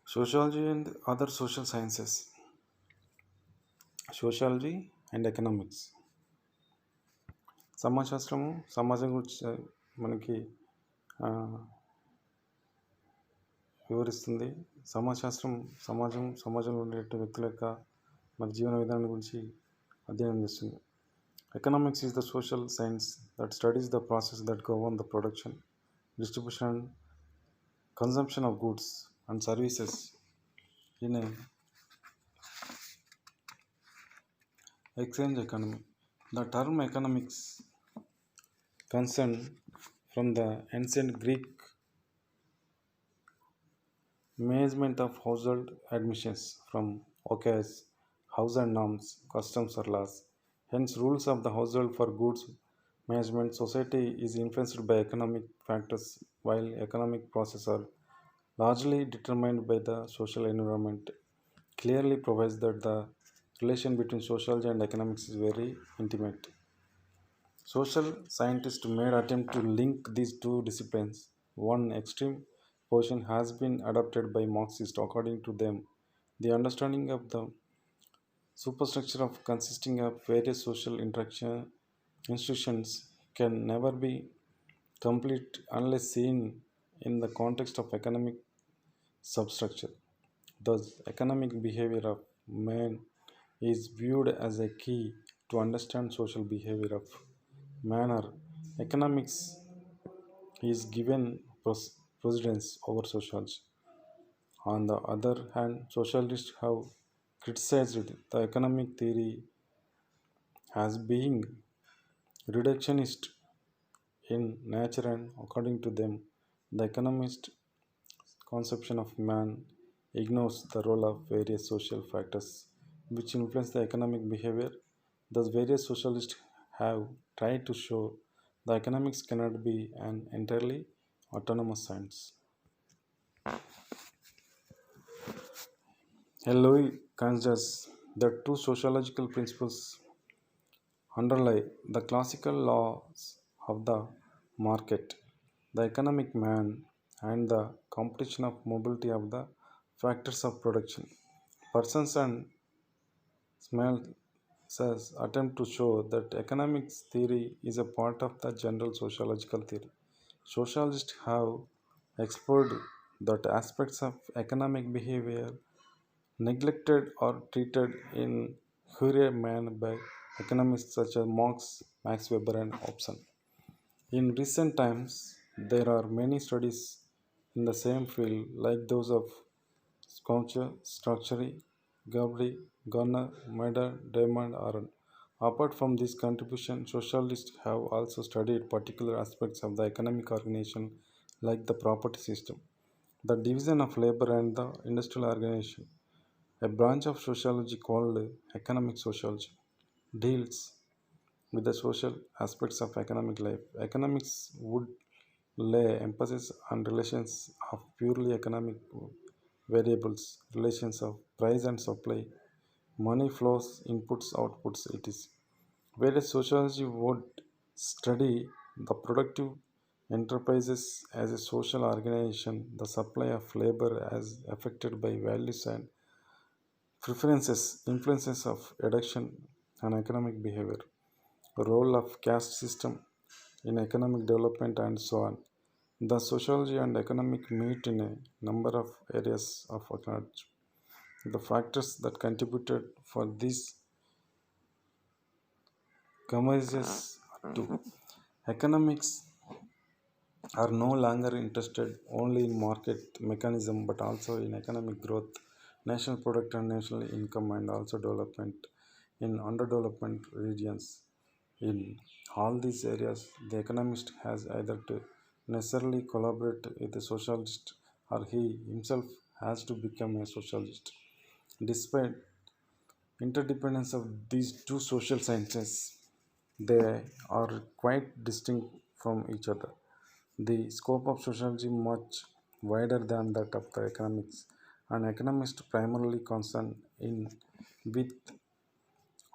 Sociology and other social sciences. Sociology and economics. సమాజశాస్త్రము సమాజం గురించి మనకి ఆ, వివరిస్తుంది. సమాజశాస్త్రం సమాజంలో ఉండే వ్యక్తుల యొక్క మరి జీవన విధానం గురించి అధ్యయనం చేస్తుంది. Economics is the social science that studies the process that govern the production, distribution and consumption of goods and services in a exchange economy. The term economics concerned from the ancient Greek measurement of household admissions from OKs, house and norms, customs or laws. Hence, rules of the household for goods management society is influenced by economic factors, while economic processes are largely determined by the social environment. Clearly provides that the relation between sociology and economics is very intimate. Social scientists made attempt to link these two disciplines. One extreme position has been adopted by Marxists. According to them, the understanding of the superstructure of consisting of various social interaction institutions can never be complete unless seen in the context of economic substructure. Thus, economic behavior of man is viewed as a key to understand social behavior of manner. Economics is given precedence over sociology. On the other hand, socialists have criticized the economic theory as being reductionist in nature, and according to them, the economist conception of man ignores the role of various social factors which influence the economic behavior. Thus, various socialists have tried to show the economics cannot be an entirely autonomous science. Louis considers that two sociological principles underlie the classical laws of the market, the economic man, and the competition of mobility of the factors of production. Persons and Small's attempt to show that economics theory is a part of the general sociological theory. Sociologists have explored that aspects of economic behavior neglected or treated in Fourier manner by economists such as Marx, Max Weber, and Hobson. In recent times, there are many studies in the same field, like those of Sculpture, Structure, Gabri, Garner, Maida, Diamond, Aron. Apart from this contribution, socialists have also studied particular aspects of the economic organization, like the property system, the division of labor, and the industrial organization. A branch of sociology called economic sociology deals with the social aspects of economic life. Economics would lay emphasis on relations of purely economic variables, relations of price and supply, money flows, inputs, outputs, etc. Whereas sociology would study the productive enterprises as a social organization, the supply of labor as affected by values and preferences, influences of education and economic behavior, role of caste system in economic development, and so on. The sociology and economic meet in a number of areas of knowledge. The factors that contributed for this converges to economics are no longer interested only in market mechanism but also in economic growth, national product and national income, and also development in underdevelopment regions. In all these areas, the economist has either to necessarily collaborate with a socialist or he himself has to become a socialist. Despite interdependence of these two social sciences, they are quite distinct from each other. The scope of sociology much wider than that of the economics. An economist primarily concerned in with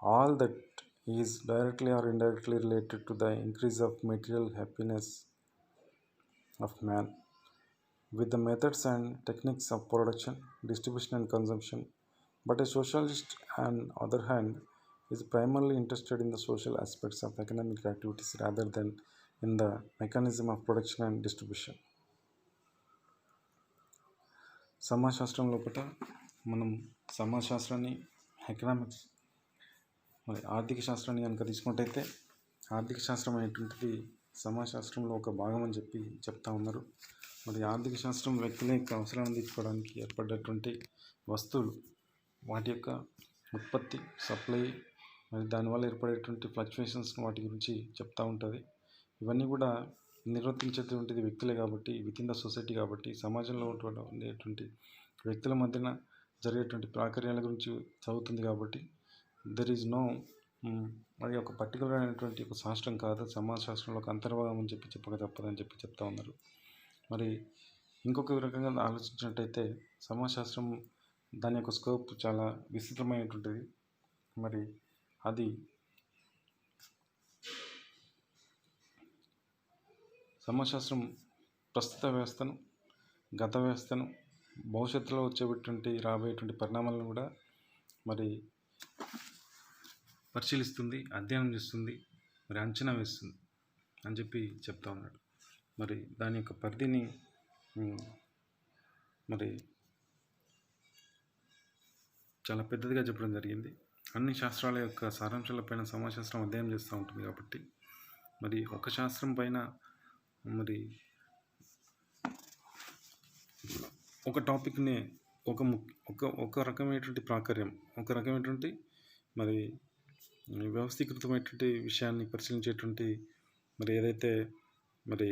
all that is directly or indirectly related to the increase of material happiness of man. with the methods and techniques of production, distribution, and consumption. But a socialist, on other hand, is primarily interested in the social aspects of economic activities rather than in the mechanism of production and distribution. సమాజశాస్త్రం లోపల మనం సమాజశాస్త్రాన్ని economics మరి ఆర్థిక శాస్త్రాన్ని కనుక తీసుకున్నట్టయితే ఆర్థిక శాస్త్రం అనేటువంటిది సమాజశాస్త్రంలో ఒక భాగం అని చెప్పి చెప్తా ఉన్నారు. మరి ఆర్థిక శాస్త్రం వ్యక్తుల యొక్క అవసరాలను తీర్చుకోవడానికి ఏర్పడ్డటువంటి వస్తువులు వాటి యొక్క ఉత్పత్తి సప్లై మరి దానివల్ల ఏర్పడేటువంటి ఫ్లక్చువేషన్స్ వాటి గురించి చెప్తూ ఉంటుంది. ఇవన్నీ కూడా నిర్వర్తించేటువంటిది వ్యక్తులే కాబట్టి విత్ ఇన్ ద సొసైటీ కాబట్టి సమాజంలో ఉండేటువంటి వ్యక్తుల మధ్యన జరిగేటువంటి ప్రాకర్యాల గురించి చదువుతుంది కాబట్టి దెర్ ఈజ్ నో అది ఒక పర్టికులర్ అయినటువంటి ఒక శాస్త్రం కాదు, సమాజ శాస్త్రంలో ఒక అంతర్భాగం అని చెప్పి చెప్పక తప్పదని చెప్పి చెప్తా ఉన్నారు. మరి ఇంకొక రకంగా ఆలోచించినట్టయితే సమాజశాస్త్రం దాని యొక్క స్కోప్ చాలా విస్తృతమైనటువంటిది. మరి అది సమాజశాస్త్రం ప్రస్తుత వ్యవస్థను, గత వ్యవస్థను, భవిష్యత్తులో వచ్చేటువంటి రాబోయేటువంటి పరిణామాలను కూడా మరి పరిశీలిస్తుంది, అధ్యయనం చేస్తుంది, మరి అంచనా వేస్తుంది అని చెప్పి చెప్తా ఉన్నాడు. మరి దాని యొక్క పరిధిని మరి చాలా పెద్దదిగా చెప్పడం జరిగింది. అన్ని శాస్త్రాల యొక్క సారాంశాలపైన సమాజశాస్త్రం అధ్యయనం చేస్తూ ఉంటుంది కాబట్టి మరి ఒక శాస్త్రం పైన మరి ఒక టాపిక్ని ఒక రకమైనటువంటి ప్రాకర్యం, ఒక రకమైనటువంటి మరి వ్యవస్థీకృతమైనటువంటి విషయాన్ని పరిశీలించేటువంటి మరి ఏదైతే మరి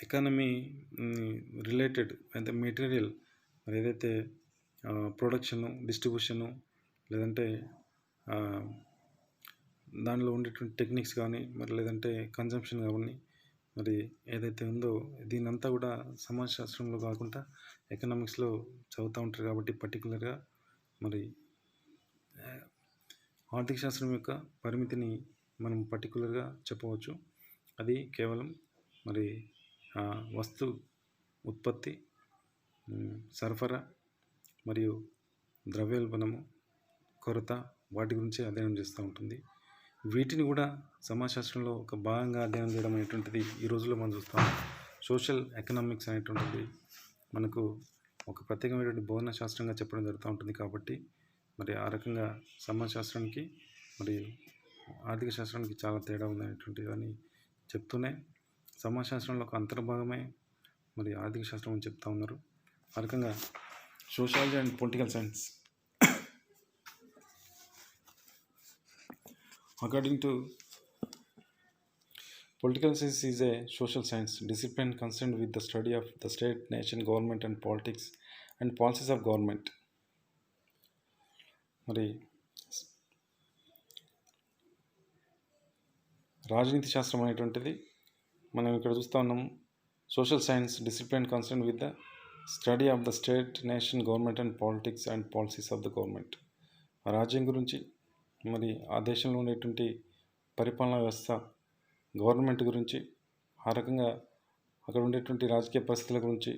ఎకానమీ రిలేటెడ్ అంటే మెటీరియల్ మరి ఏదైతే ప్రొడక్షను, డిస్ట్రిబ్యూషను లేదంటే దానిలో ఉండేటువంటి టెక్నిక్స్ కానీ మరి లేదంటే కన్జంప్షన్ కానీ మరి ఏదైతే ఉందో దీనంతా కూడా సమాజ శాస్త్రంలో కాకుండా ఎకనామిక్స్లో చదువుతూ ఉంటారు కాబట్టి పర్టికులర్గా మరి ఆర్థిక శాస్త్రం యొక్క పరిమితిని మనం పర్టికులర్గా చెప్పవచ్చు. అది కేవలం మరి వస్తు ఉత్పత్తి, సరఫరా మరియు ద్రవ్యోల్బణము, కొరత వాటి గురించి అధ్యయనం చేస్తూ ఉంటుంది. వీటిని కూడా సమాజశాస్త్రంలో ఒక భాగంగా అధ్యయనం చేయడం అనేటువంటిది ఈ రోజుల్లో మనం చూస్తాం. సోషల్ ఎకనామిక్స్ అనేటువంటిది మనకు ఒక ప్రత్యేకమైనటువంటి బోధన శాస్త్రంగా చెప్పడం జరుగుతూ ఉంటుంది కాబట్టి మరి ఆ రకంగా సమాజశాస్త్రానికి మరి ఆర్థిక శాస్త్రానికి చాలా తేడా ఉందనేటువంటిది అని చెప్తూనే సమాజశాస్త్రంలో ఒక అంతర్భాగమే మరి ఆర్థిక శాస్త్రం అని చెప్తా ఉన్నారు. ఆ రకంగా sociology and political science according to political science is a social science discipline concerned with the study of the state, nation, government and politics and policies of government. మరి రాజనీతి శాస్త్రం అనేటువంటిది మనం ఇక్కడ చూస్తూ ఉన్నాము. Social science discipline concern with the study of the state, nation, government and politics and policies of the government. రాజ్యం గురించి మరి ఆ దేశంలో ఉండేటువంటి పరిపాలనా వ్యవస్థ, గవర్నమెంట్ గురించి, ఆ రకంగా అక్కడ ఉండేటువంటి రాజకీయ పరిస్థితుల గురించి,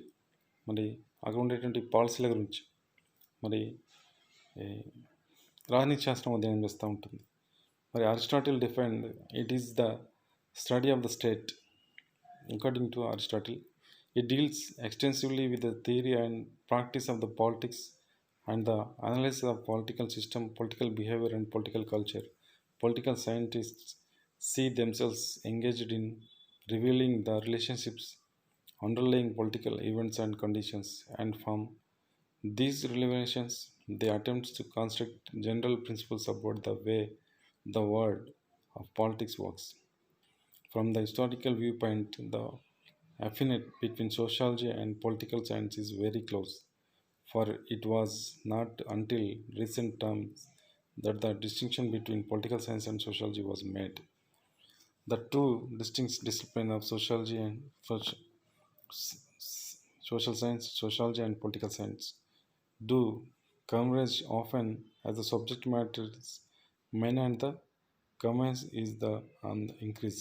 మరి అక్కడ ఉండేటువంటి పాలసీల గురించి మరి రాజనీతి శాస్త్రం అధ్యయనం చేస్తూ ఉంటుంది. మరి Aristotle defined it is the study of the state. According to Aristotle it deals extensively with the theory and practice of the politics and the analysis of political system, political behavior and political culture. Political scientists see themselves engaged in revealing the relationships underlying political events and conditions, and from these revelations they attempt to construct general principles about the way the world of politics works. From the historical viewpoint, the affinity between sociology and political science is very close, for it was not until recent times that the distinction between political science and sociology was made. The two distinct disciplines of sociology and social science, sociology and political science, do converge often as the subject matter is many and the convergence is on the increase.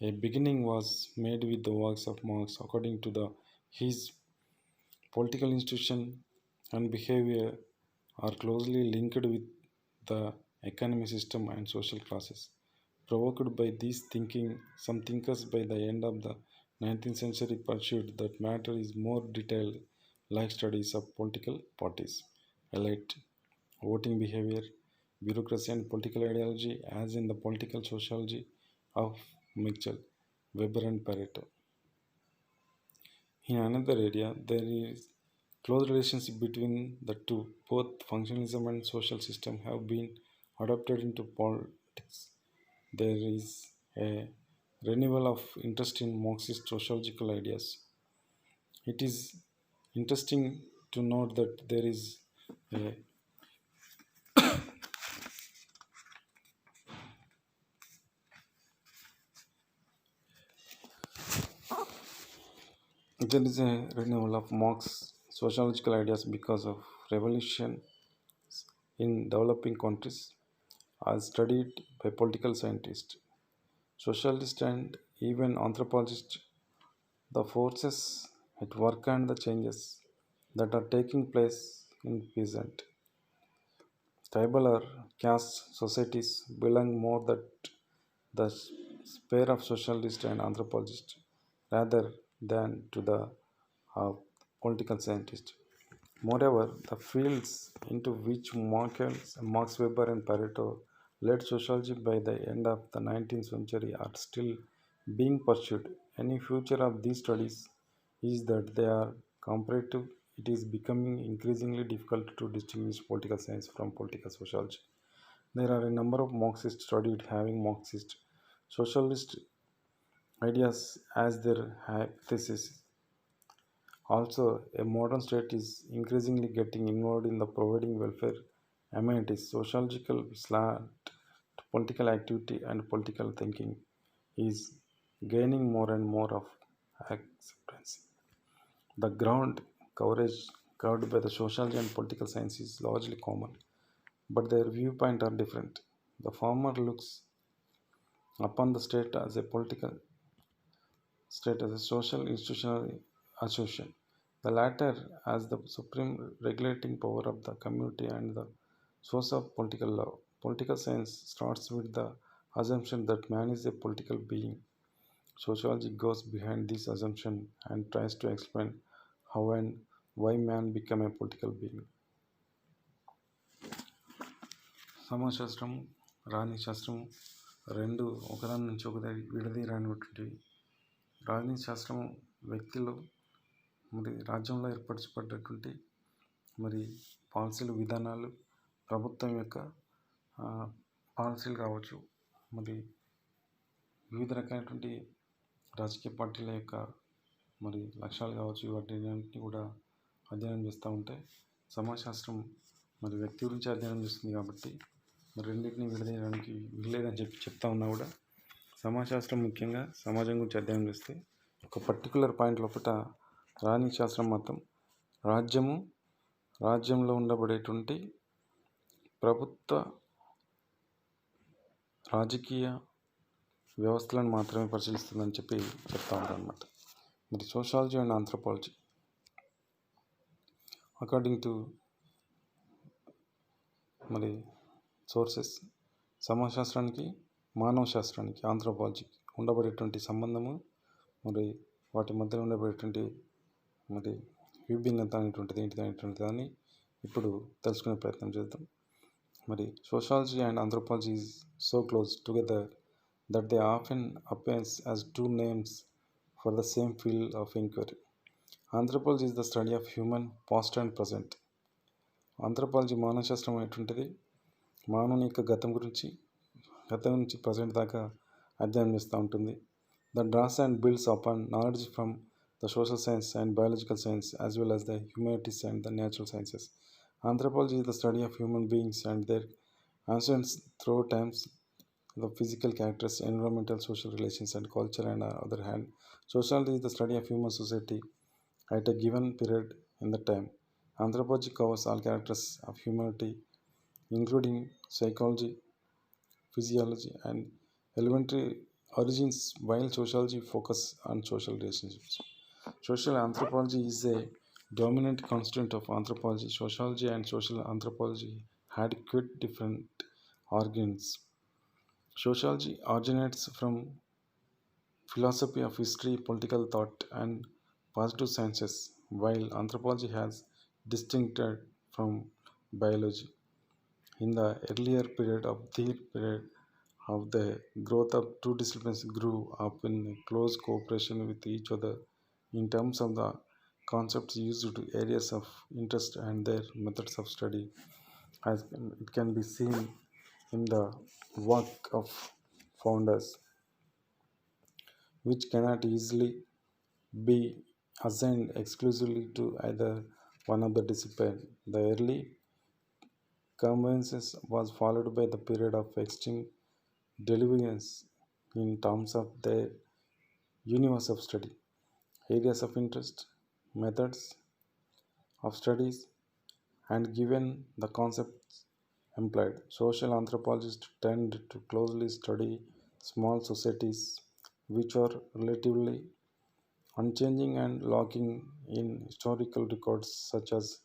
A beginning was made with the works of Marx. According to his political institution and behavior are closely linked with the economic system and social classes. Provoked by this thinking, some thinkers by the end of the 19th century pursued that matter is more detailed, like studies of political parties, elite, voting behavior, bureaucracy, and political ideology, as in the political sociology of Mitchell, Weber, and Pareto. In another area, there is close relationship between the two. Both functionalism and social system have been adopted into politics. There is a renewal of interest in Marxist sociological ideas. It is interesting to note that a, there is a renewal of Marx sociological ideas because of revolution in developing countries, as studied by political scientists, socialists, and even anthropologists. The forces at work and the changes that are taking place in peasant, tribal, or caste societies belong more that the sphere of socialists and anthropologists rather than to the uh, political scientists. Moreover, the fields into which Max Weber and Pareto led sociology by the end of the 19th century are still being pursued. Any future of these studies is that they are comparative. It is becoming increasingly difficult to distinguish political science from political sociology. There are a number of Marxist studies having Marxist socialist ideas as their hypothesis. Also, a modern state is increasingly getting involved in the providing welfare amenities. Sociological slant to political activity and political thinking is gaining more and more of acceptance. The ground coverage covered by the sociology and political science is largely common, but their viewpoint are different. The former looks upon the state as a social institutional association. The latter as the supreme regulating power of the community and the source of political law. Political science starts with the assumption that man is a political being. Sociology goes behind this assumption and tries to explain how and why man became a political being. సమాజశాస్త్రం రాజనీతి శాస్త్రం రెండు ఒకదాని నుంచి ఒకదాని విడదీయరానటువంటివి. రాజనీతి శాస్త్రం వ్యక్తులు మరి రాజ్యంలో ఏర్పరచబడ్డటువంటి మరి పాలసీలు విధానాలు ప్రభుత్వం యొక్క ఆ, పాలసీలు కావచ్చు, మరి వివిధ రకాలైనటువంటి రాజకీయ పార్టీల యొక్క మరి లక్ష్యాలు కావచ్చు, వాటిని కూడా అధ్యయనం చేస్తూ ఉంటే సమాజశాస్త్రం మరి వ్యక్తి గురించి అధ్యయనం చేస్తుంది కాబట్టి మరి రెండింటిని విడదీయడానికి వీల్లేదని చెప్తా ఉన్నా కూడా సమాజశాస్త్రం ముఖ్యంగా సమాజం గురించి అధ్యయనం చేస్తే ఒక పర్టికులర్ పాయింట్ లోపల రాజనీతి శాస్త్రం మాత్రం రాజ్యంలో ఉండబడేటువంటి ప్రభుత్వ రాజకీయ వ్యవస్థలను మాత్రమే పరిశీలిస్తుందని చెప్తా ఉంటారు అన్నమాట. మరి sociology and anthropology according to మరి సోర్సెస్, సమాజశాస్త్రానికి మానవ శాస్త్రానికి ఆంథ్రోపాలజీకి ఉండబడేటువంటి సంబంధము మరి వాటి మధ్యలో ఉండబడేటువంటి మరి విభిన్నత అనేటువంటిది అని ఇప్పుడు తెలుసుకునే ప్రయత్నం చేద్దాం. మరి sociology and anthropology is so close together that they often appears as two names for the same field of inquiry. Anthropology is the study of human past and present. Anthropology మానవశాస్త్రం అనేటువంటిది మానవుని యొక్క గతం నుంచి ప్రజెంట్ దాకా అధ్యయనం చేస్తూ ఉంటుంది. The draws and builds upon knowledge from the social science and biological science as well as the humanities and the natural sciences. Anthropology is the study of human beings and their ancestors through times, the physical characters, environmental, social relations, and culture. And on the other hand, sociology is the study of human society at a given period in the time. Anthropology covers all characters of humanity, including psychology, physiology, and elementary origins, while sociology focus on social relationships. Social anthropology is a dominant constituent of anthropology. Sociology and social anthropology had quite different organs. Sociology originates from philosophy of history, political thought, and positive sciences, while anthropology has distincted from biology. In the earlier period of the growth of two disciplines grew up in close cooperation with each other in terms of the concepts used to areas of interest and their methods of study, as it can be seen in the work of founders, which cannot easily be assigned exclusively to either one of the discipline. The early convergence was followed by the period of extreme deliverance in terms of their universe of study, areas of interest, methods of studies, and given the concepts employed. Social anthropologists tend to closely study small societies which are relatively unchanging and lacking in historical records such as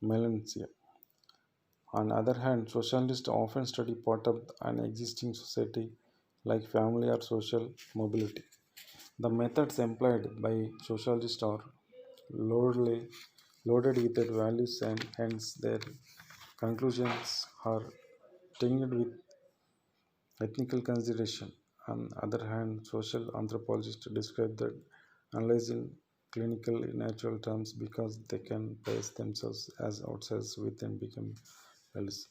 millennia. On the other hand, socialists often study part of an existing society like family or social mobility. The methods employed by socialists are loaded, loaded with their values and hence their conclusions are tinged with ethnical consideration. On the other hand, social anthropologists describe that analyzing clinical in natural terms because they can place themselves as outsiders within become else.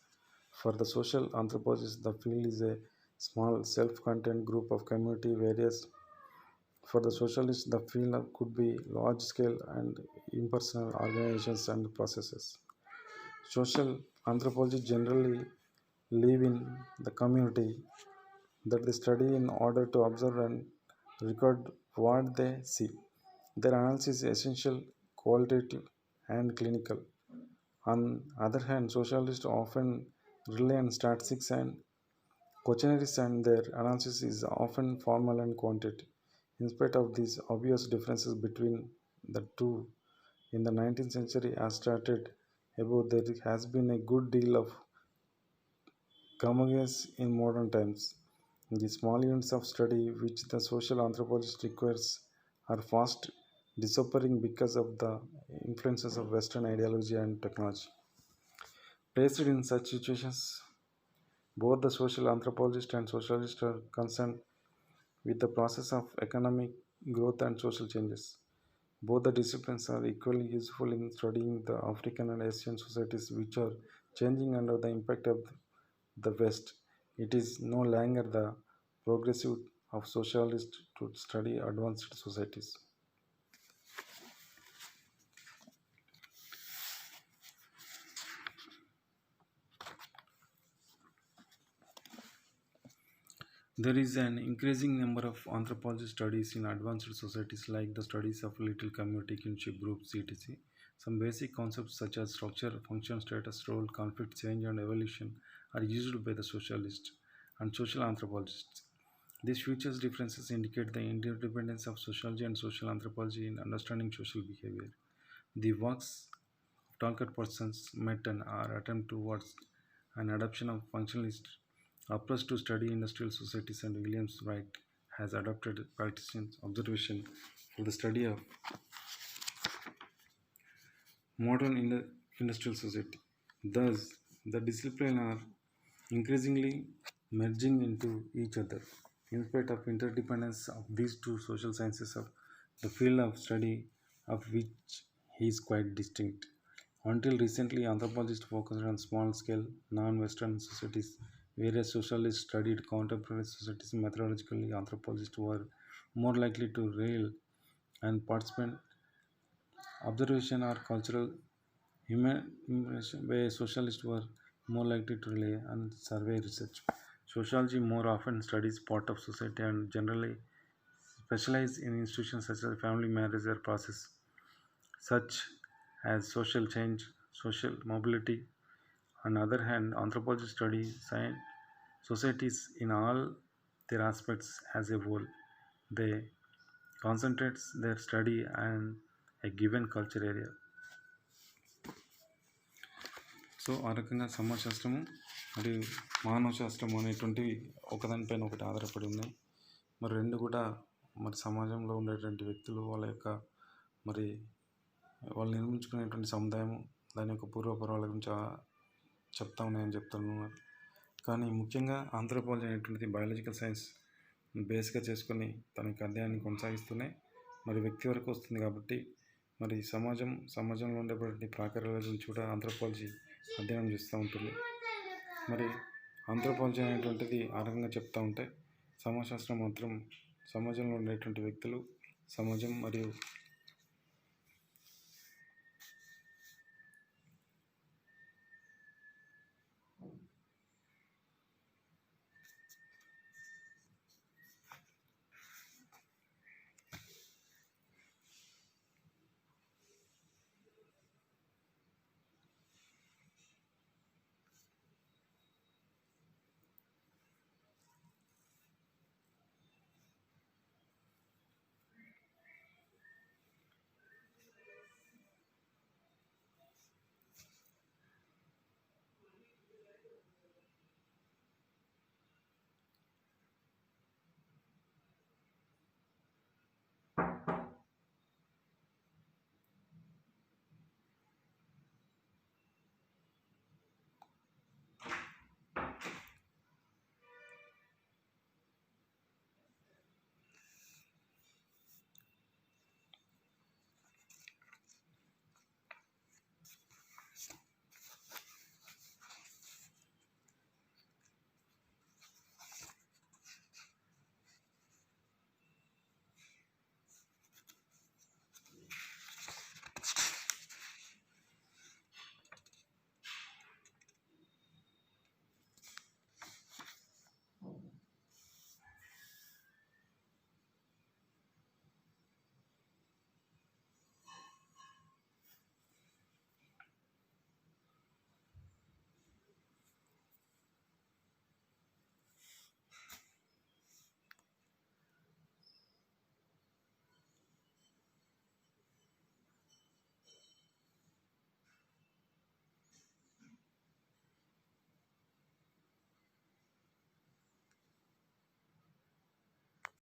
For the social anthropologist, the field is a small self-contained group of community various. For the socialist, the field could be large-scale and impersonal organizations and processes. Social anthropology generally live in the community that they study in order to observe and record what they see. Their analysis is essential, qualitative, and clinical. On the other hand, socialists often rely on statistics and questionnaires, and their analysis is often formal and quantitative. In spite of these obvious differences between the two, in the 19th century, as stated above, there has been a good deal of convergence in modern times. The small units of study which the social anthropologist requires are fast disappearing because of the influences of Western ideology and technology. Placed in such situations, both the social anthropologist and socialist are concerned with the process of economic growth and social changes. Both the disciplines are equally useful in studying the African and Asian societies which are changing under the impact of the West. It is no longer the progressive of socialists to study advanced societies. There is an increasing number of anthropology studies in advanced societies like the studies of little community kinship groups etc. Some basic concepts such as structure, function, status, role, conflict, change and evolution are used by the socialists and social anthropologists. These futures differences indicate the interdependence of sociology and social anthropology in understanding social behavior. The works of Tonker persons met and are attempt towards an adoption of functionalist approach to study industrial societies and Williams Wright has adopted practitioners observation for the study of modern industrial society. Thus, the disciplines are increasingly merging into each other. In spite of interdependence of these two social sciences, of the field of study of which is quite distinct. Until recently, anthropologists focused on small-scale, non-Western societies, whereas socialists studied contemporary societies methodologically. Anthropologists were more likely to rail and participate observation or cultural immersion, where socialists were more likely to rely on survey research. Sociology more often studies part of society and generally specialize in institutions such as family marriage or process, such as social change, social mobility. On the other hand, anthropology studies societies in all their aspects as a whole. They concentrates their study and a given culture area. So ఆ రకంగా సమాజశాస్త్రము మరియు మానవ శాస్త్రము అనేటువంటివి ఒకదానిపైన ఒకటి ఆధారపడి ఉన్నాయి. మరి రెండు కూడా మరి సమాజంలో ఉండేటువంటి వ్యక్తులు వాళ్ళ యొక్క మరి వాళ్ళు నిర్మించుకునేటువంటి సముదాయము దాని యొక్క పూర్వపరాల గురించి చెప్తా ఉన్నాయని చెప్తున్నారు. కానీ ముఖ్యంగా ఆంథ్రోపాలజీ అనేటువంటిది బయాలజికల్ సైన్స్ బేస్గా చేసుకొని తన యొక్క అధ్యయనాన్ని కొనసాగిస్తూనే మరి వ్యక్తి వరకు వస్తుంది కాబట్టి మరి సమాజంలో ఉండేటువంటి ప్రాకారాల గురించి కూడా ఆంథ్రోపాలజీ అధ్యయనం చేస్తూ ఉంటుంది. మరి ఆంథ్రోపాలజీ అనేటువంటిది ఆ రకంగా చెప్తూ ఉంటే సమాజశాస్త్రం మాత్రం సమాజంలో ఉండేటువంటి వ్యక్తులు, సమాజం మరియు